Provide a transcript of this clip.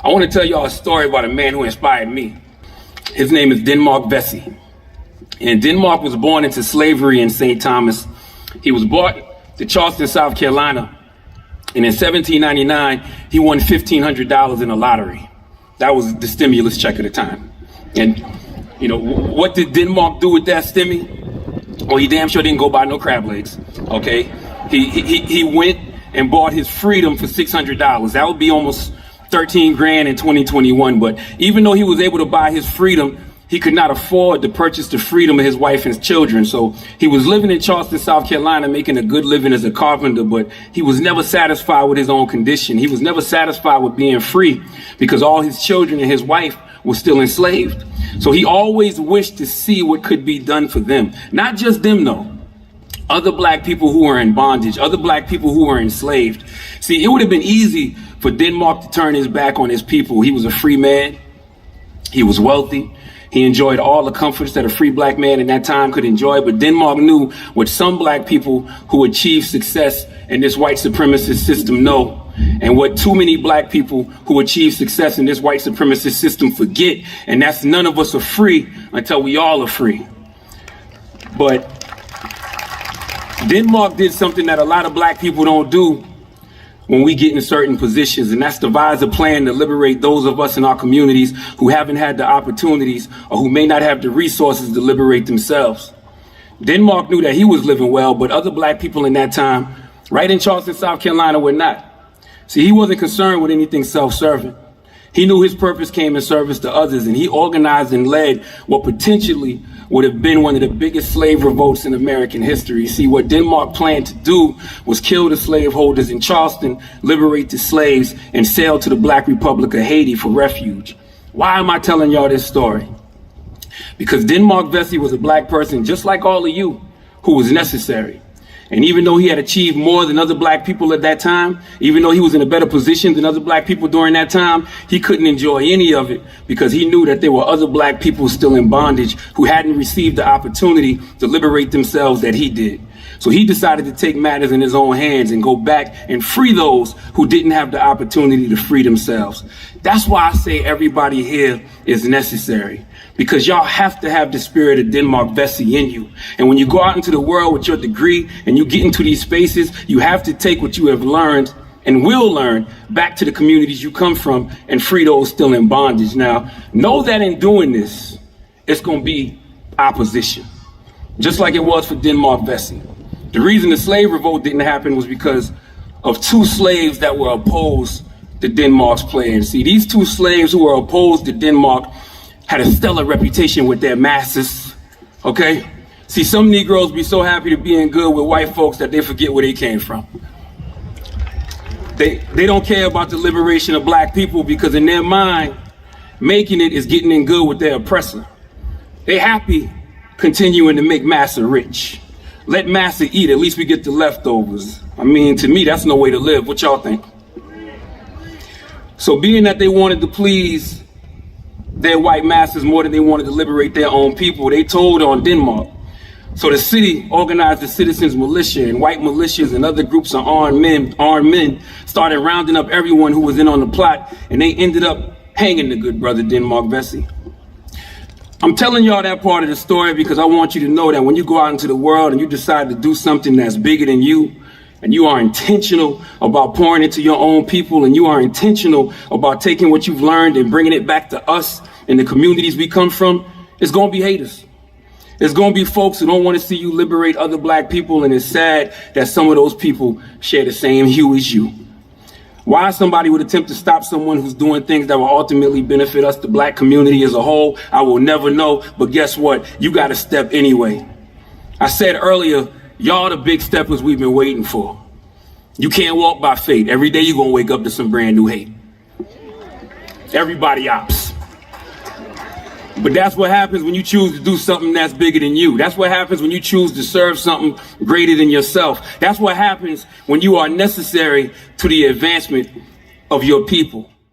I want to tell y'all a story about a man who inspired me. His name is Denmark Vesey. And Denmark was born into slavery in St. Thomas. He was brought to Charleston, South Carolina. And in 1799, he won $1,500 in a lottery. That was the stimulus check at the time. And, you know, what did Denmark do with that stimmy? Well, he damn sure didn't go buy no crab legs, okay? He went and bought his freedom for $600. That would be almost 13 grand in 2021. But even though he was able to buy his freedom, he could not afford to purchase the freedom of his wife and his children. So he was living in Charleston, South Carolina, making a good living as a carpenter, but he was never satisfied with his own condition. He was never satisfied with being free because all his children and his wife were still enslaved. So he always wished to see what could be done for them. Not just them, though. Other black people who were in bondage, other black people who were enslaved. See, it would have been easy for Denmark to turn his back on his people. He was a free man. He was wealthy. He enjoyed all the comforts that a free black man in that time could enjoy. But Denmark knew what some black people who achieved success in this white supremacist system know, and what too many black people who achieve success in this white supremacist system forget. And that's none of us are free until we all are free. But Denmark did something that a lot of black people don't do when we get in certain positions, and that's devise a plan to liberate those of us in our communities who haven't had the opportunities or who may not have the resources to liberate themselves. Denmark knew that he was living well, but other black people in that time, right in Charleston, South Carolina, were not. See, he wasn't concerned with anything self-serving. He knew his purpose came in service to others, and he organized and led what potentially would have been one of the biggest slave revolts in American history. See, what Denmark planned to do was kill the slaveholders in Charleston, liberate the slaves, and sail to the Black Republic of Haiti for refuge. Why am I telling y'all this story? Because Denmark Vesey was a black person just like all of you who was necessary. And even though he had achieved more than other black people at that time, even though he was in a better position than other black people during that time, he couldn't enjoy any of it because he knew that there were other black people still in bondage who hadn't received the opportunity to liberate themselves that he did. So he decided to take matters in his own hands and go back and free those who didn't have the opportunity to free themselves. That's why I say everybody here is necessary. Because y'all have to have the spirit of Denmark Vesey in you. And when you go out into the world with your degree and you get into these spaces, you have to take what you have learned and will learn back to the communities you come from and free those still in bondage. Now, know that in doing this, it's going to be opposition, just like it was for Denmark Vesey. The reason the slave revolt didn't happen was because of two slaves that were opposed to Denmark's plan. See, these two slaves who were opposed to Denmark had a stellar reputation with their masters, okay? See, some Negroes be so happy to be in good with white folks that they forget where they came from. They don't care about the liberation of black people because in their mind, making it is getting in good with their oppressor. They happy continuing to make massa rich. Let massa eat, at least we get the leftovers. I mean, to me, that's no way to live. What y'all think? So being that they wanted to please their white masters more than they wanted to liberate their own people, they told on Denmark. So the city organized the citizens militia, and white militias and other groups of armed men started rounding up everyone who was in on the plot, and they ended up hanging the good brother Denmark Vesey. I'm telling y'all that part of the story because I want you to know that when you go out into the world and you decide to do something that's bigger than you, and you are intentional about pouring into your own people, and you are intentional about taking what you've learned and bringing it back to us in the communities we come from, it's going to be haters. It's going to be folks who don't want to see you liberate other black people, and it's sad that some of those people share the same hue as you. Why somebody would attempt to stop someone who's doing things that will ultimately benefit us, the black community as a whole, I will never know. But guess what? You got to step anyway. I said earlier, y'all the big steppers we've been waiting for. You can't walk by fate. Every day you're going to wake up to some brand new hate. Everybody ops. But that's what happens when you choose to do something that's bigger than you. That's what happens when you choose to serve something greater than yourself. That's what happens when you are necessary to the advancement of your people.